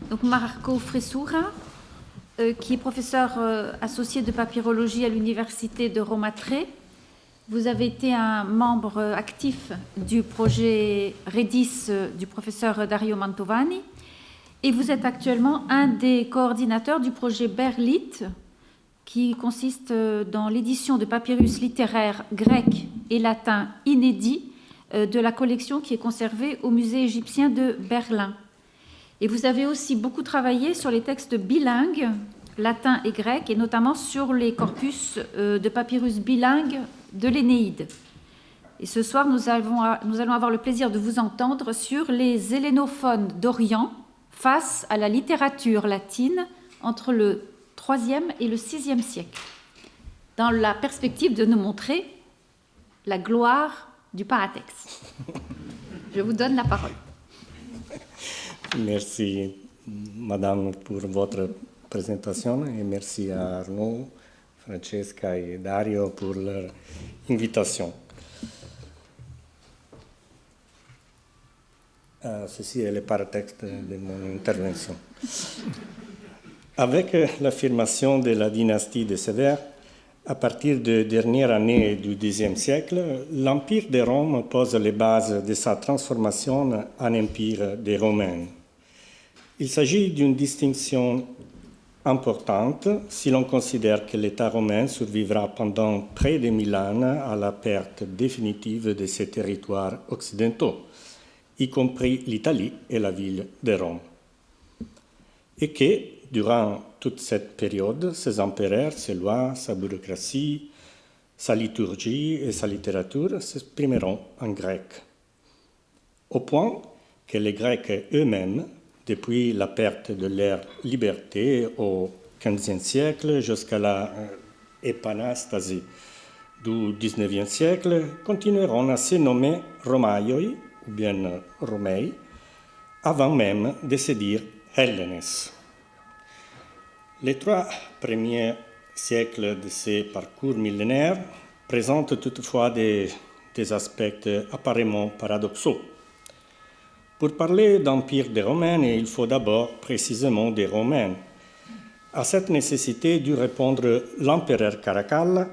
Donc Marco Fresura, qui est professeur associé de papyrologie à l'université de Roma III. Vous avez été un membre actif du projet Redis du professeur Dario Mantovani et vous êtes actuellement un des coordinateurs du projet Berlit, qui consiste dans l'édition de papyrus littéraires grecs et latins inédits de la collection qui est conservée au musée égyptien de Berlin. Et vous avez aussi beaucoup travaillé sur les textes bilingues, latin et grec, et notamment sur les corpus de papyrus bilingues de l'Énéide. Et ce soir, nous allons avoir le plaisir de vous entendre sur les hellénophones d'Orient face à la littérature latine entre le IIIe et le VIe siècle, dans la perspective de nous montrer la gloire du paratexte. Je vous donne la parole. Merci, Madame, pour votre présentation et merci à Arnaud, Francesca et Dario pour leur invitation. Ceci est le paratexte de mon intervention. Avec l'affirmation de la dynastie des Sévères, à partir de dernière année du Xe siècle, l'Empire de Rome pose les bases de sa transformation en Empire des Romains. Il s'agit d'une distinction importante si l'on considère que l'État romain survivra pendant près de 1000 ans à la perte définitive de ses territoires occidentaux, y compris l'Italie et la ville de Rome. Et que, durant toute cette période, ses empereurs, ses lois, sa bureaucratie, sa liturgie et sa littérature s'exprimeront en grec. Au point que les Grecs eux-mêmes, depuis la perte de leur liberté au XVe siècle jusqu'à la épanastasie du XIXe siècle, continueront à se nommer Romaioi, ou bien Romei, avant même de se dire Hellenes. Les 3 premiers siècles de ces parcours millénaires présentent toutefois des aspects apparemment paradoxaux. Pour parler d'Empire des Romains, il faut d'abord précisément des Romains. À cette nécessité dut répondre l'empereur Caracalla,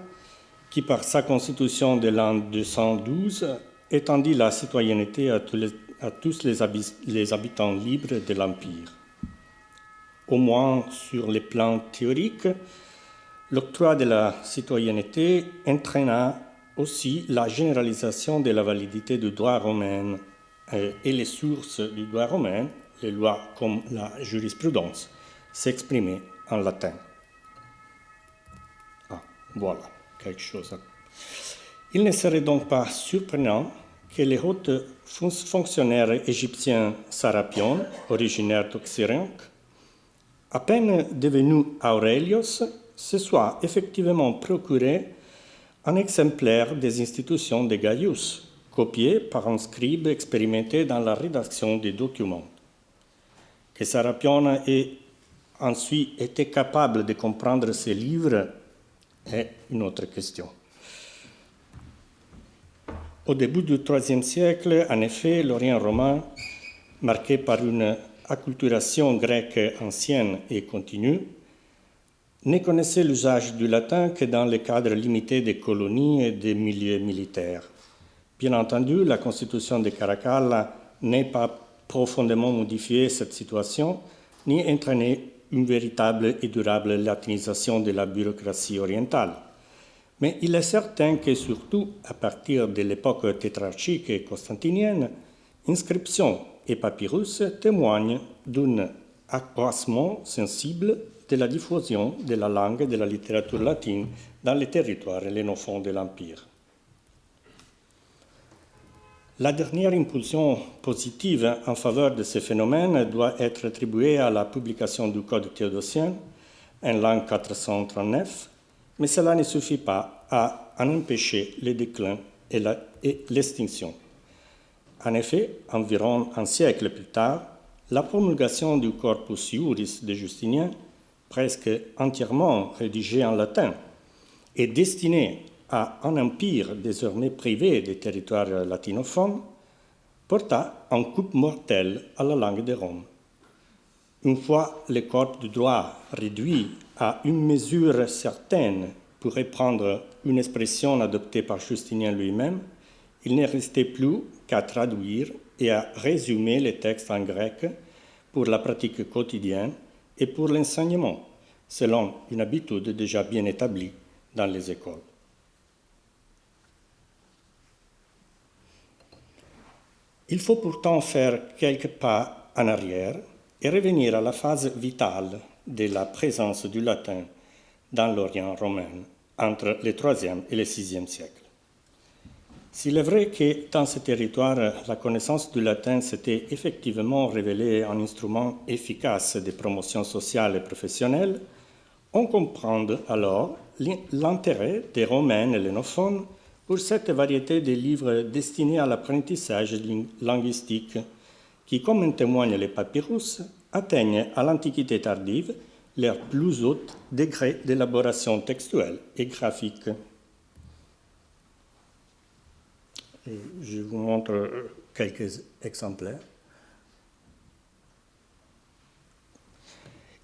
qui par sa constitution de l'an 212 étendit la citoyenneté à tous les habitants libres de l'Empire. Au moins sur le plan théorique, l'octroi de la citoyenneté entraîna aussi la généralisation de la validité du droit romain et les sources du droit romain, les lois comme la jurisprudence, s'exprimaient en latin. Voilà, quelque chose. Il ne serait donc pas surprenant que les hauts fonctionnaires égyptiens Sarapion, originaire d'Oxyrhynque, à peine devenu Aurelios, se soit effectivement procuré un exemplaire des institutions de Gaius, copié par un scribe expérimenté dans la rédaction des documents. Que Sarapion ait ensuite été capable de comprendre ces livres est une autre question. Au début du IIIe siècle, en effet, l'Orient romain, marqué par une acculturation grecque ancienne et continue, ne connaissait l'usage du latin que dans le cadre limité des colonies et des milieux militaires. Bien entendu, la constitution de Caracalla n'a pas profondément modifié cette situation, ni entraîné une véritable et durable latinisation de la bureaucratie orientale. Mais il est certain que, surtout à partir de l'époque tétrarchique et constantinienne, inscriptions et papyrus témoignent d'un accroissement sensible de la diffusion de la langue et de la littérature latine dans les territoires hellénophones de l'Empire. La dernière impulsion positive en faveur de ce phénomène doit être attribuée à la publication du Code théodosien en l'an 439, mais cela ne suffit pas à en empêcher le déclin et l'extinction. En effet, environ un siècle plus tard, la promulgation du Corpus Iuris de Justinien, presque entièrement rédigé en latin, et destiné à un empire désormais privé des territoires latinophones, porta un coup mortel à la langue de Rome. Une fois le corps du droit réduit à une mesure certaine, pour reprendre une expression adoptée par Justinien lui-même, il ne restait plus qu'à traduire et à résumer les textes en grec pour la pratique quotidienne et pour l'enseignement, selon une habitude déjà bien établie dans les écoles. Il faut pourtant faire quelques pas en arrière et revenir à la phase vitale de la présence du latin dans l'Orient romain entre le IIIe et le VIe siècle. S'il est vrai que dans ce territoire, la connaissance du latin s'était effectivement révélée un instrument efficace de promotion sociale et professionnelle, on comprend alors l'intérêt des Romains hellénophones pour cette variété de livres destinés à l'apprentissage linguistique qui, comme en témoignent les papyrus, atteignent à l'Antiquité tardive leur plus haut degré d'élaboration textuelle et graphique. Et je vous montre quelques exemplaires.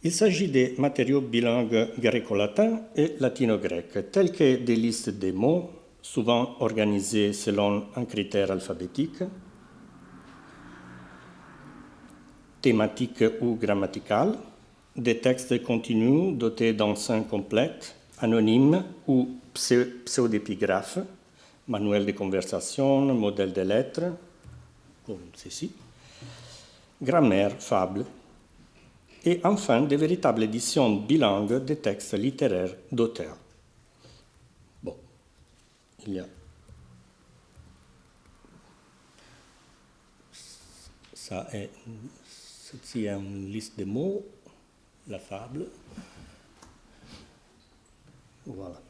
Il s'agit des matériaux bilingues gréco-latins et latino-grecs, tels que des listes de mots, souvent organisées selon un critère alphabétique, thématique ou grammatical, des textes continus dotés d'enseignes complètes, anonymes ou pseudépigraphes, manuels de conversation, modèles de lettres, comme ceci, grammaire, fables, et enfin de véritables éditions bilingues des textes littéraires d'auteurs. Bon, il y a ceci est une liste de mots, la fable. Voilà.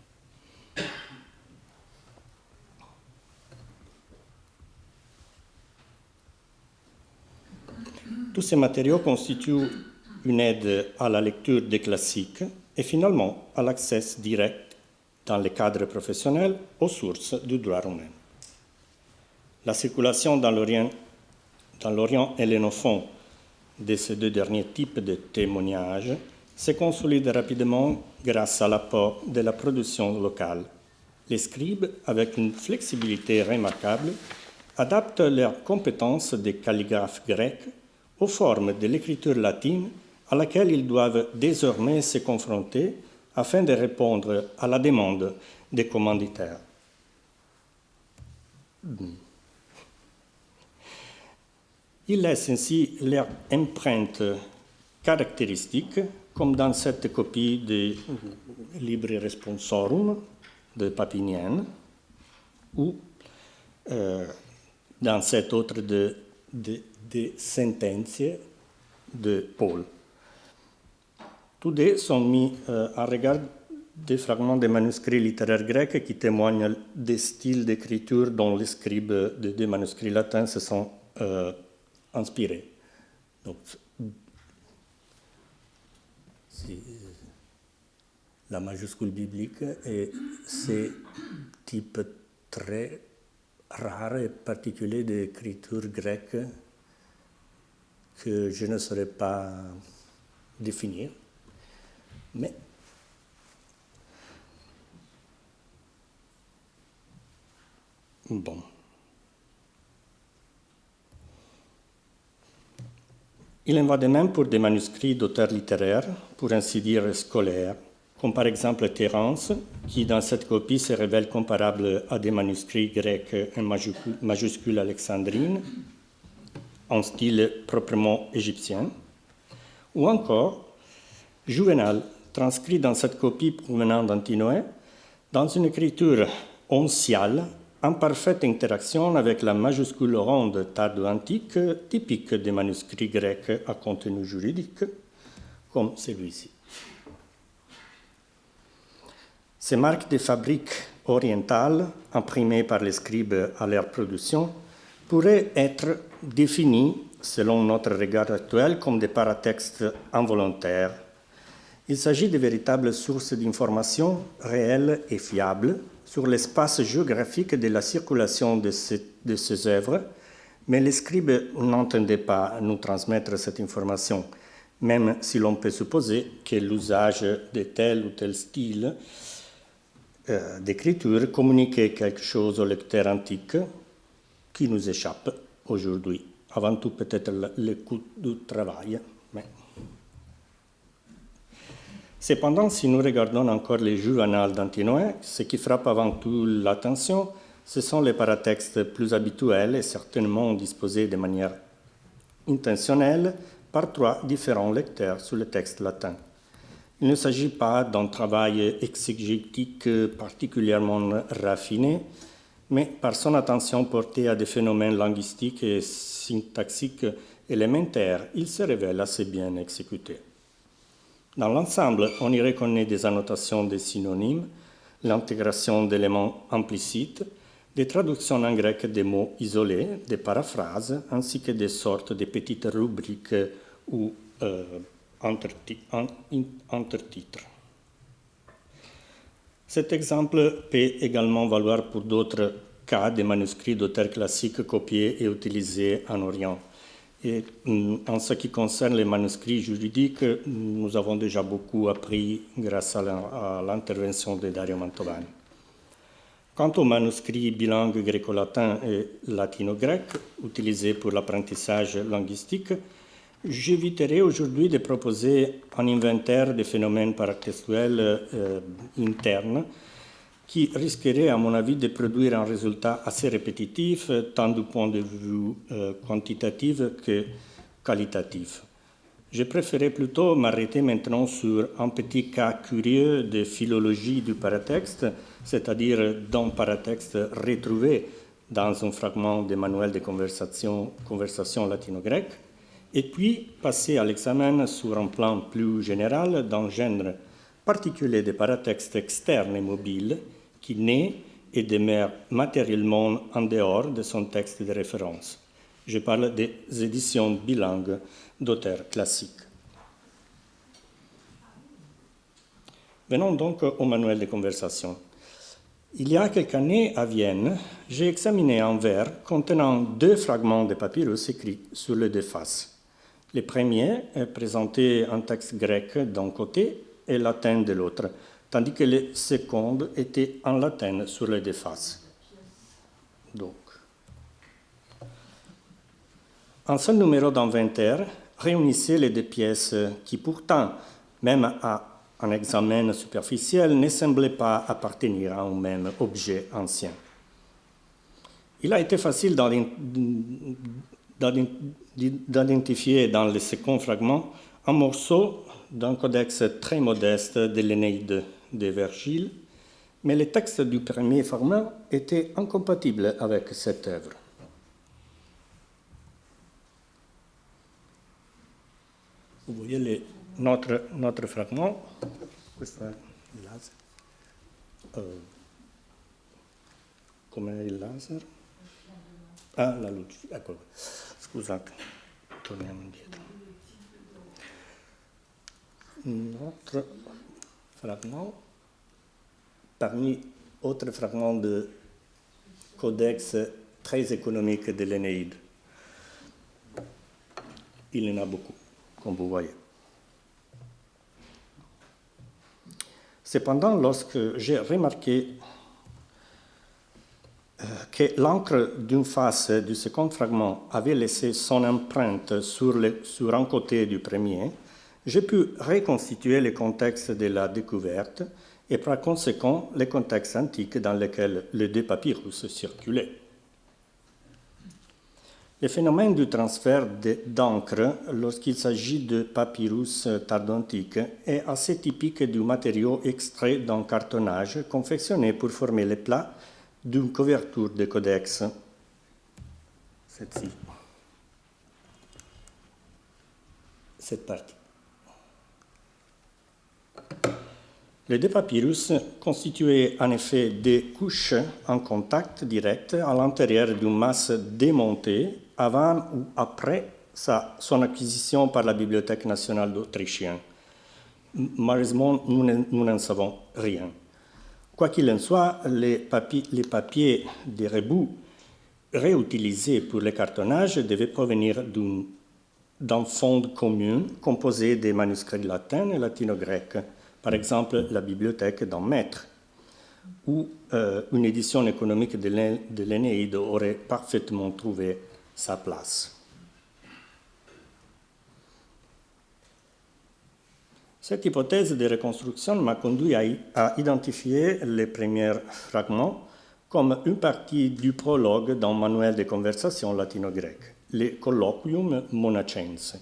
Tous ces matériaux constituent une aide à la lecture des classiques et finalement à l'accès direct dans le cadre professionnel aux sources du droit romain. La circulation dans l'Orient hellénophone de ces deux derniers types de témoignages se consolide rapidement grâce à l'apport de la production locale. Les scribes, avec une flexibilité remarquable, adaptent leurs compétences de calligraphes grecs aux formes de l'écriture latine à laquelle ils doivent désormais se confronter afin de répondre à la demande des commanditaires. Ils laissent ainsi leur empreinte caractéristique, comme dans cette copie du Libre Responsorum de Papinien, ou dans cette autre de Sententiae de Paul. Tous deux sont mis en regard des fragments des manuscrits littéraires grecs qui témoignent des styles d'écriture dont les scribes des manuscrits latins se sont inspirés. Donc, c'est la majuscule biblique et ces types très rares et particuliers d'écriture grecque que je ne saurais pas définir. Mais bon. Il en va de même pour des manuscrits d'auteurs littéraires, pour ainsi dire scolaires, comme par exemple Terence, qui dans cette copie se révèle comparable à des manuscrits grecs en majuscule alexandrine, en style proprement égyptien, ou encore Juvénal, transcrit dans cette copie provenant d'Antinoé, dans une écriture onciale, en parfaite interaction avec la majuscule ronde tardo-antique typique des manuscrits grecs à contenu juridique, comme celui-ci. Ces marques de fabrique orientales, imprimés par les scribes à leur production, pourraient être définis, selon notre regard actuel, comme des paratextes involontaires. Il s'agit de véritables sources d'informations réelles et fiables sur l'espace géographique de la circulation de ces œuvres, mais les scribes n'entendaient pas nous transmettre cette information, même si l'on peut supposer que l'usage de tel ou tel style d'écriture communiquait quelque chose au lecteur antique qui nous échappe aujourd'hui. Avant tout, peut-être le coût du travail. Mais... Cependant, si nous regardons encore les Juvenal d'Antinoé, ce qui frappe avant tout l'attention, ce sont les paratextes plus habituels et certainement disposés de manière intentionnelle par 3 différents lecteurs sur le texte latin. Il ne s'agit pas d'un travail exégétique particulièrement raffiné, mais par son attention portée à des phénomènes linguistiques et syntaxiques élémentaires, il se révèle assez bien exécuté. Dans l'ensemble, on y reconnaît des annotations de synonymes, l'intégration d'éléments implicites, des traductions en grec des mots isolés, des paraphrases, ainsi que des sortes de petites rubriques ou intertitres. Cet exemple peut également valoir pour d'autres cas des manuscrits d'auteurs classiques copiés et utilisés en Orient. Et en ce qui concerne les manuscrits juridiques, nous avons déjà beaucoup appris grâce à l'intervention de Dario Mantovani. Quant aux manuscrits bilingues gréco-latin et latino-grec, utilisés pour l'apprentissage linguistique, j'éviterai aujourd'hui de proposer un inventaire des phénomènes paratextuels internes qui risquerait, à mon avis, de produire un résultat assez répétitif, tant du point de vue quantitatif que qualitatif. Je préférais plutôt m'arrêter maintenant sur un petit cas curieux de philologie du paratexte, c'est-à-dire d'un paratexte retrouvé dans un fragment des manuels de conversation latino-grecque, et puis passer à l'examen sur un plan plus général d'un genre particulier de paratextes externes et mobiles qui naît et demeure matériellement en dehors de son texte de référence. Je parle des éditions bilingues d'auteurs classiques. Venons donc au manuel de conversation. Il y a quelques années, à Vienne, j'ai examiné un vers contenant 2 fragments de papyrus écrits sur les 2 faces. Le premier présentait un texte grec d'un côté et latin de l'autre, tandis que le second était en latin sur les 2 faces. Donc, un seul numéro d'inventaire réunissait les 2 pièces qui pourtant, même à un examen superficiel, ne semblaient pas appartenir à un même objet ancien. Il a été facile d'identifier dans le second fragment un morceau d'un codex très modeste de l'Énéide de Virgile, mais le texte du premier fragment était incompatible avec cette œuvre. Vous voyez notre fragment. Questo è il laser. Com'è il laser? Ah, la luce. Ecco. Scusate, torniamo indietro. Notre fragment, parmi autres fragments de codex très économique de l'Énéide. Il y en a beaucoup, comme vous voyez. Cependant, lorsque j'ai remarqué que l'encre d'une face du second fragment avait laissé son empreinte sur un côté du premier, j'ai pu reconstituer le contexte de la découverte et par conséquent le contexte antique dans lequel les 2 papyrus circulaient. Le phénomène du transfert d'encre lorsqu'il s'agit de papyrus tardo-antiques est assez typique du matériau extrait d'un cartonnage confectionné pour former les plats d'une couverture de codex. Celle-ci. Cette partie. Les deux papyrus constituaient en effet des couches en contact direct à l'intérieur d'une masse démontée avant ou après son acquisition par la Bibliothèque nationale d'Autrichienne. Malheureusement, nous n'en savons rien. Quoi qu'il en soit, les papiers des rebouts réutilisés pour le cartonnage devaient provenir d'un fond commun composé des manuscrits latins et latino-grecs, par exemple la bibliothèque d'un maître, où une édition économique de l'Énéide aurait parfaitement trouvé sa place. Cette hypothèse de reconstruction m'a conduit à identifier les premiers fragments comme une partie du prologue d'un manuel de conversation latino-grec, le Colloquium Monacense,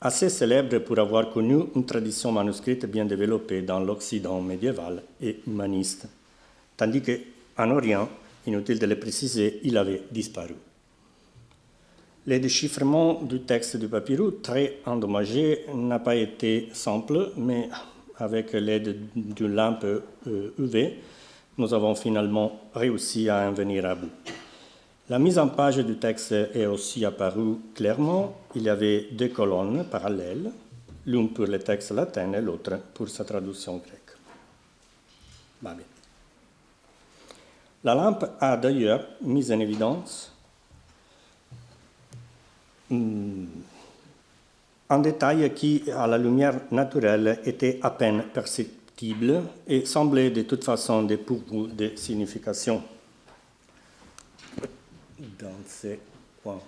assez célèbre pour avoir connu une tradition manuscrite bien développée dans l'Occident médiéval et humaniste, tandis qu'en Orient, inutile de le préciser, il avait disparu. Le déchiffrement du texte du papyrus, très endommagé, n'a pas été simple, mais avec l'aide d'une lampe UV, nous avons finalement réussi à en venir à bout. La mise en page du texte est aussi apparue clairement. Il y avait deux colonnes parallèles, l'une pour le texte latin et l'autre pour sa traduction grecque. Va bien. La lampe a d'ailleurs mis en évidence un détail qui, à la lumière naturelle, était à peine perceptible et semblait de toute façon dépourvu de signification dans ces coins.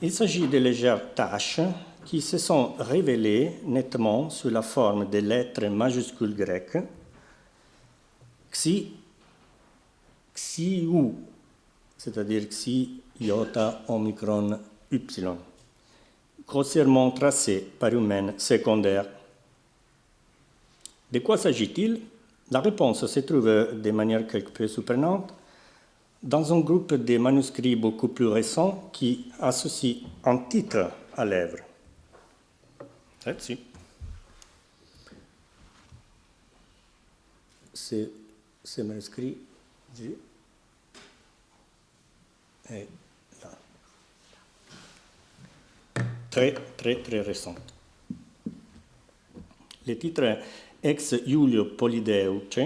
Il s'agit de légères taches qui se sont révélées nettement sous la forme des lettres majuscules grecques xi, xiu, c'est-à-dire xi, iota, omicron, y, grossièrement tracées par une main secondaire. De quoi s'agit-il? La réponse se trouve de manière quelque peu surprenante dans un groupe de manuscrits beaucoup plus récents qui associent un titre à l'œuvre. Là-dessus. Ce manuscrit est là. Très, très, très récent. Le titre est Ex Iulio Polydeuce,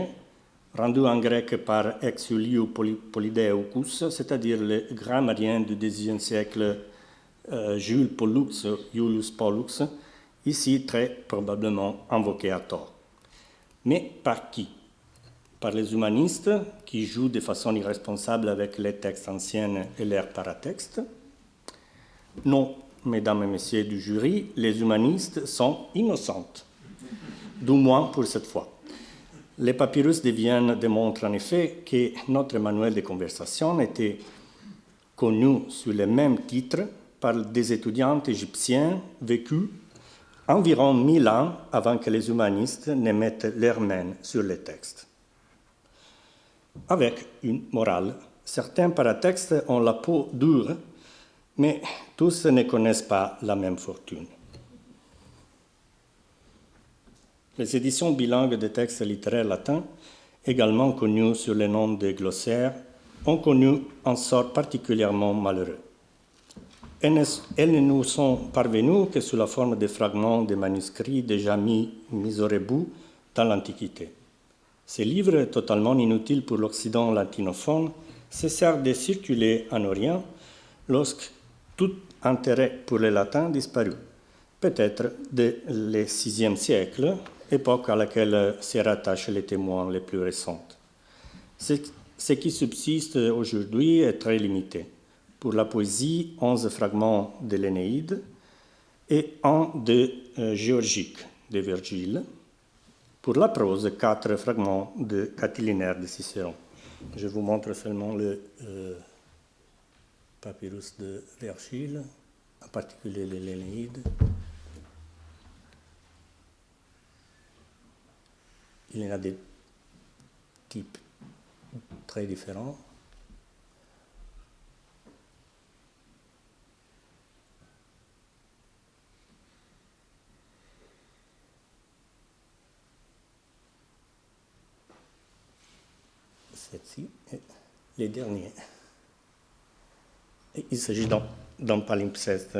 rendu en grec par Ex Iuliu Polydeucus, c'est-à-dire le grammairien du Xe siècle Jules Pollux, Iulius Pollux, ici très probablement invoqué à tort. Mais par qui? Par les humanistes qui jouent de façon irresponsable avec les textes anciens et leurs paratextes? Non, mesdames et messieurs du jury, les humanistes sont innocents, du moins pour cette fois. Les papyrus de Vienne démontrent en effet que notre manuel de conversation était connu sous le même titre par des étudiants égyptiens vécus environ 1000 ans avant que les humanistes ne mettent leurs mains sur les textes. Avec une morale, certains paratextes ont la peau dure, mais tous ne connaissent pas la même fortune. Les éditions bilingues de textes littéraires latins, également connues sous le nom de glossaires, ont connu un sort particulièrement malheureux. Elles ne nous sont parvenues que sous la forme de fragments de manuscrits déjà mis au rebut dans l'Antiquité. Ces livres, totalement inutiles pour l'Occident latinophone, cessèrent de circuler en Orient lorsque tout intérêt pour le latin disparut, peut-être dès le VIe siècle, époque à laquelle se rattachent les témoins les plus récents. Ce qui subsiste aujourd'hui est très limité. Pour la poésie, 11 fragments de l'Énéide et un de Géorgique de Virgile. Pour la prose, 4 fragments de Catilinaire de Cicéron. Je vous montre seulement le papyrus de Virgile, en particulier l'Énéide. Il y en a des types très différents. Celle-ci est les derniers. Et il s'agit d'un palimpseste.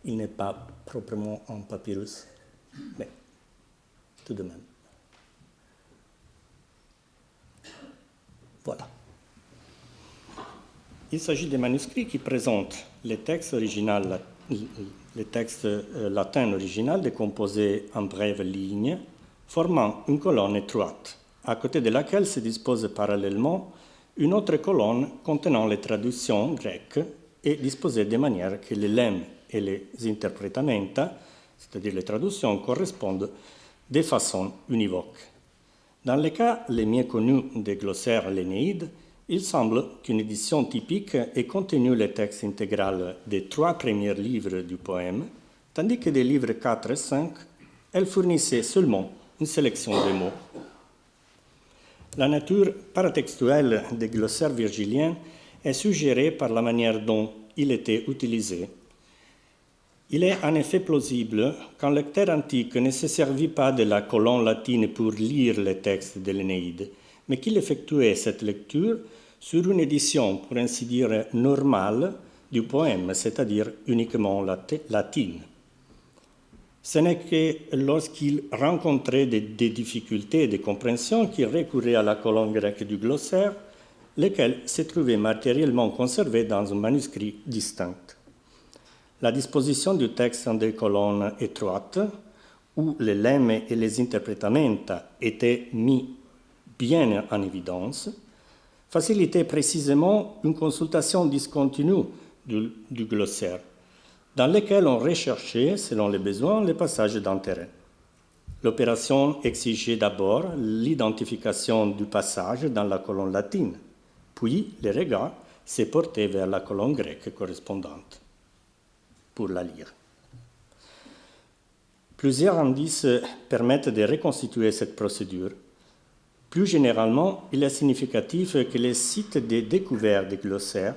Il n'est pas proprement un papyrus, mais tout de même. Voilà. Il s'agit des manuscrits qui présentent les textes original, les textes latins original décomposés en brèves lignes, formant une colonne étroite, à côté de laquelle se dispose parallèlement une autre colonne contenant les traductions grecques et disposée de manière que les lemmes et les interpretamenta, c'est-à-dire les traductions, correspondent de façon univoque. Dans les cas les mieux connus des glossaires Lénéide, il semble qu'une édition typique ait contenu le texte intégral des 3 premiers livres du poème, tandis que des livres 4 et 5, elle fournissait seulement une sélection de mots. La nature paratextuelle des glossaires virgiliens est suggérée par la manière dont il était utilisé. Il est en effet plausible qu'un lecteur antique ne se servit pas de la colonne latine pour lire les textes de l'Énéide, mais qu'il effectuait cette lecture sur une édition, pour ainsi dire, normale du poème, c'est-à-dire uniquement latine. Ce n'est que lorsqu'il rencontrait des difficultés de compréhension qu'il recourait à la colonne grecque du glossaire, lesquelles se trouvaient matériellement conservées dans un manuscrit distinct. La disposition du texte en des colonnes étroites, où les lemmes et les interpretamenta étaient mis bien en évidence, facilitait précisément une consultation discontinue du glossaire, dans lequel on recherchait, selon les besoins, les passages d'intérêt. L'opération exigeait d'abord l'identification du passage dans la colonne latine, puis les regards se portaient vers la colonne grecque correspondante pour la lire. Plusieurs indices permettent de reconstituer cette procédure. Plus généralement, il est significatif que les sites de découverte des glossaires,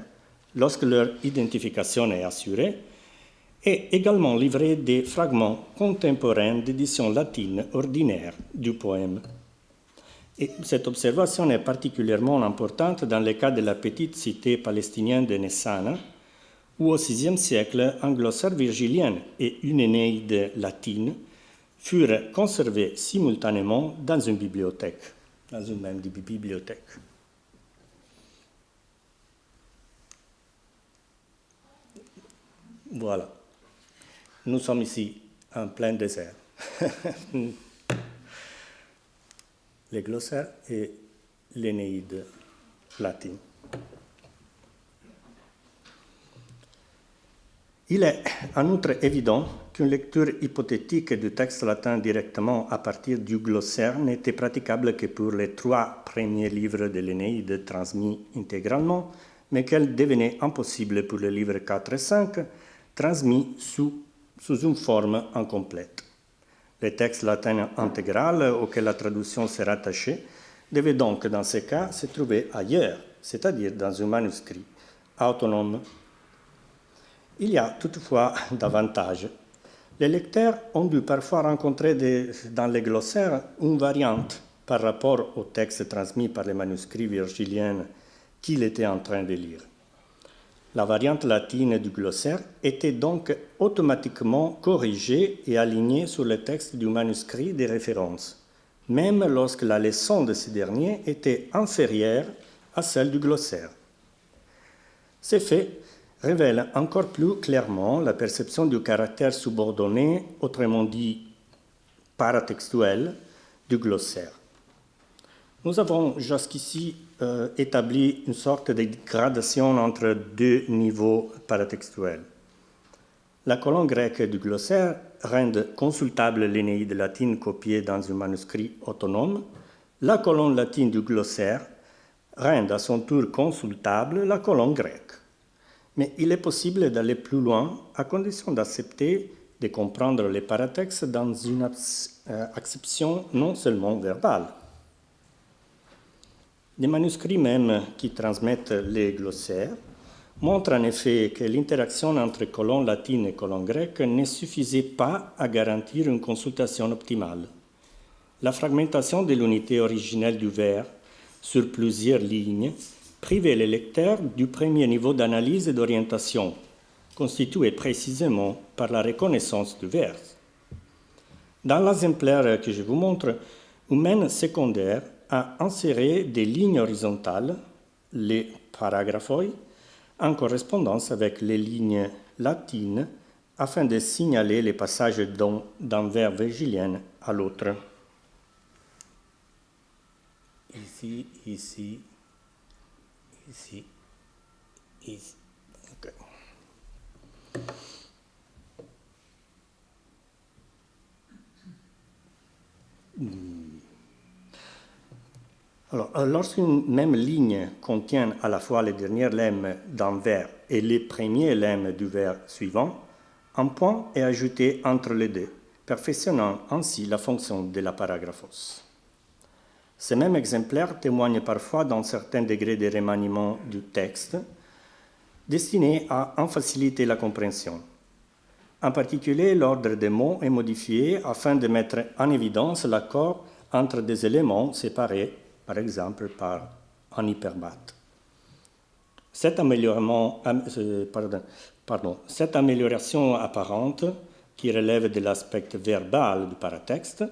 lorsque leur identification est assurée, aient également livré des fragments contemporains d'édition latine ordinaire du poème. Et cette observation est particulièrement importante dans le cas de la petite cité palestinienne de Nessana, où au VIe siècle, un glossaire virgilien et une Énéide latine furent conservés simultanément dans une bibliothèque, dans une même bibliothèque. Voilà. Nous sommes ici en plein désert. Les glossaires et l'Énéide latine. Il est en outre évident qu'une lecture hypothétique du texte latin directement à partir du glossaire n'était praticable que pour les 3 premiers livres de l'Énéide transmis intégralement, mais qu'elle devenait impossible pour les livres 4 et 5, transmis sous une forme incomplète. Le texte latin intégral auquel la traduction s'est rattachée devait donc, dans ce cas, se trouver ailleurs, c'est-à-dire dans un manuscrit autonome. Il y a toutefois davantage. Les lecteurs ont dû parfois rencontrer dans les glossaires une variante par rapport au texte transmis par les manuscrits virgiliens qu'il était en train de lire. La variante latine du glossaire était donc automatiquement corrigée et alignée sur le texte du manuscrit de référence, même lorsque la leçon de ce dernier était inférieure à celle du glossaire. Ces faits révèlent encore plus clairement la perception du caractère subordonné, autrement dit paratextuel, du glossaire. Nous avons jusqu'ici établi une sorte de gradation entre 2 niveaux paratextuels. La colonne grecque du glossaire rend consultable l'Énéide latine copiée dans un manuscrit autonome. La colonne latine du glossaire rend à son tour consultable la colonne grecque. Mais il est possible d'aller plus loin à condition d'accepter de comprendre les paratextes dans une acception non seulement verbale. Les manuscrits même qui transmettent les glossaires montrent en effet que l'interaction entre colonne latine et colonne grecque ne suffisait pas à garantir une consultation optimale. la fragmentation de l'unité originelle du vers sur plusieurs lignes privait le lecteur du premier niveau d'analyse et d'orientation, constitué précisément par la reconnaissance du vers. Dans l'exemplaire que je vous montre, une main secondaire a inséré des lignes horizontales, les paragraphoi, en correspondance avec les lignes latines afin de signaler les passages d'un vers virgilien à l'autre. Ici, ici, ici, ici. Okay. Alors, lorsqu'une même ligne contient à la fois les dernières lemmes d'un vers et les premiers lemmes du vers suivant, un point est ajouté entre les deux, perfectionnant ainsi la fonction de la paragraphos. Ces mêmes exemplaires témoignent parfois d'un certain degré de remaniement du texte, destiné à en faciliter la compréhension. En particulier, l'ordre des mots est modifié afin de mettre en évidence l'accord entre des éléments séparés, par exemple par un hyperbate. Cette amélioration apparente, qui relève de l'aspect verbal du paratexte,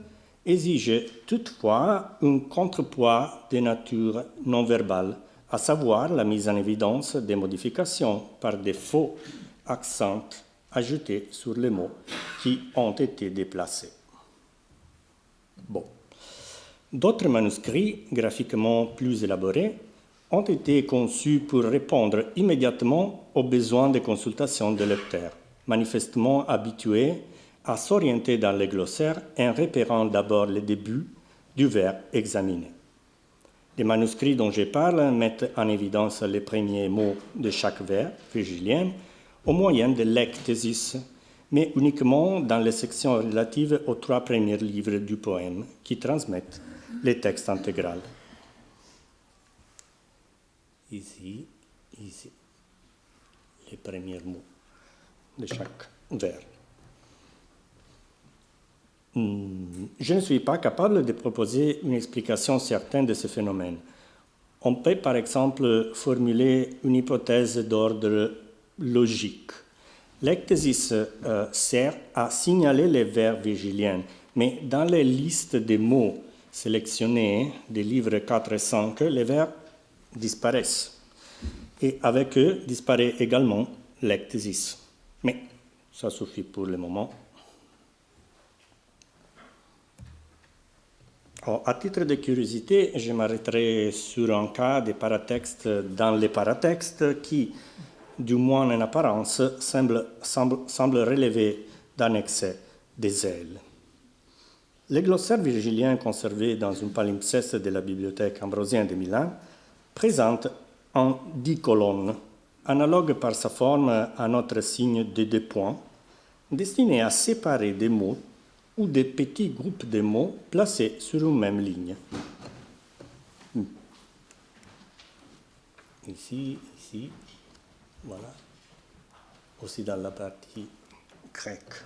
exige toutefois un contrepoids de nature non verbale, à savoir la mise en évidence des modifications par des faux accents ajoutés sur les mots qui ont été déplacés. Bon. D'autres manuscrits, graphiquement plus élaborés, ont été conçus pour répondre immédiatement aux besoins de consultation des lecteurs, manifestement habitués à s'orienter dans les glossaires en repérant d'abord le début du vers examiné. Les manuscrits dont je parle mettent en évidence les premiers mots de chaque vers virgilien au moyen de l'ectasis, mais uniquement dans les sections relatives aux 3 premiers livres du poème qui transmettent les textes intégral. Ici, ici, les premiers mots de chaque vers. Je ne suis pas capable de proposer une explication certaine de ce phénomène. On peut par exemple formuler une hypothèse d'ordre logique. L'ectasis sert à signaler les vers virgiliens, mais dans les listes des mots sélectionnés des livres 4 et 5, les vers disparaissent. Et avec eux disparaît également l'ectasis. Mais ça suffit pour le moment. Alors, à titre de curiosité, je m'arrêterai sur un cas de paratexte dans les paratextes qui, du moins en apparence, semble relever d'un excès de zèle. Le glossaire virgilien conservé dans une palimpseste de la bibliothèque ambrosienne de Milan présente en 10 colonnes, analogue par sa forme à notre signe de 2 points, destiné à séparer des mots ou des petits groupes de mots placés sur une même ligne. Ici, ici, voilà. Aussi dans la partie grecque.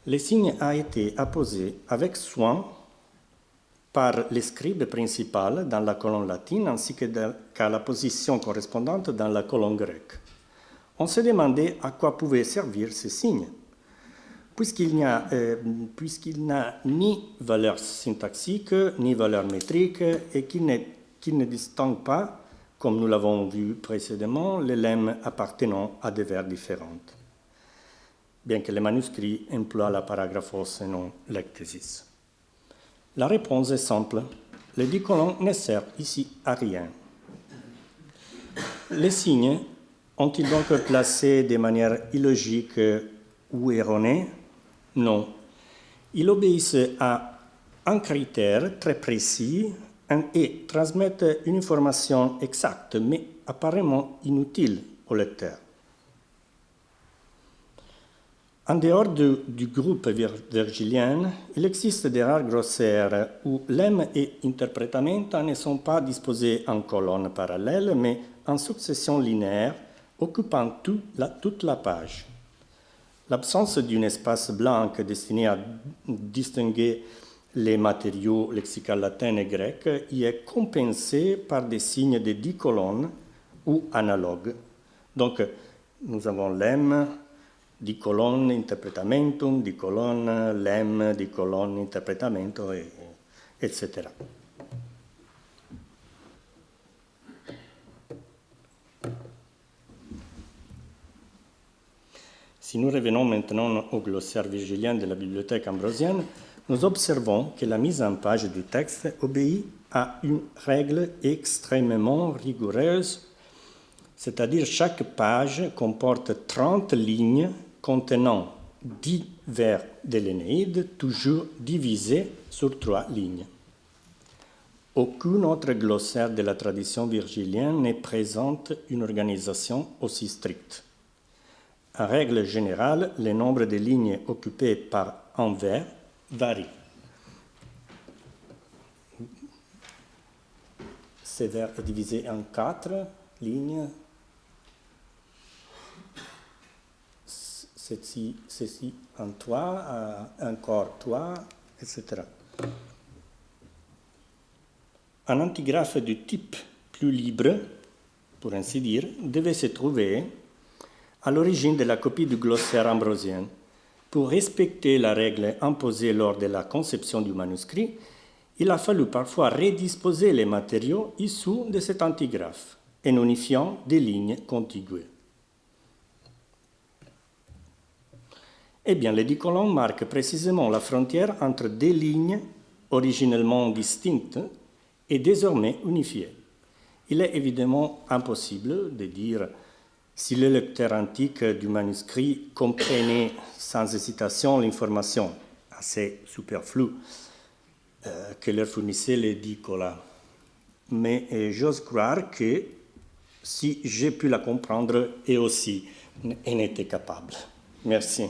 Le signe a été apposé avec soin par le scribe principal dans la colonne latine ainsi qu'à la position correspondante dans la colonne grecque. On se demandait à quoi pouvait servir ce signe, puisqu'il n'a ni valeur syntaxique, ni valeur métrique, et qu'il ne distingue pas, comme nous l'avons vu précédemment, les lemmes appartenant à des vers différents, bien que les manuscrits emploient la paragraphos et non l'ectasis. La réponse est simple. Les 10 colonnes ne servent ici à rien. Les signes ont-ils donc placé de manière illogique ou erronée? Non. Ils obéissent à un critère très précis et transmettent une information exacte, mais apparemment inutile au lecteur. En dehors du groupe virgilien, il existe des rares glossaires où lemme et interpretamento ne sont pas disposés en colonnes parallèles, mais en succession linéaire, occupant toute la page. L'absence d'un espace blanc destiné à distinguer les matériaux lexicaux latins et grecs y est compensée par des signes de dicolone ou analogues. Donc, nous avons lem, dicolone, interpretamentum, dicolone, lem, dicolone, interpretamento, etc. Si nous revenons maintenant au glossaire virgilien de la bibliothèque ambrosienne, nous observons que la mise en page du texte obéit à une règle extrêmement rigoureuse, c'est-à-dire chaque page comporte 30 lignes contenant 10 vers de l'Énéide, toujours divisés sur 3 lignes. Aucun autre glossaire de la tradition virgilienne ne présente une organisation aussi stricte. En règle générale, le nombre de lignes occupées par un vers varie. Ce vers est divisé en 4 lignes. Ceci en 3, encore 3, etc. Un antigraphe de type plus libre, pour ainsi dire, devait se trouver à l'origine de la copie du glossaire ambrosien. Pour respecter la règle imposée lors de la conception du manuscrit, il a fallu parfois redisposer les matériaux issus de cet antigraphe en unifiant des lignes contiguës. Eh bien, le dicolone marque précisément la frontière entre deux lignes originellement distinctes et désormais unifiées. Il est évidemment impossible de dire si le lecteur antique du manuscrit comprenait sans hésitation l'information assez superflue que leur fournissaient les dicola. Mais j'ose croire que si j'ai pu la comprendre, et aussi en était capable. Merci.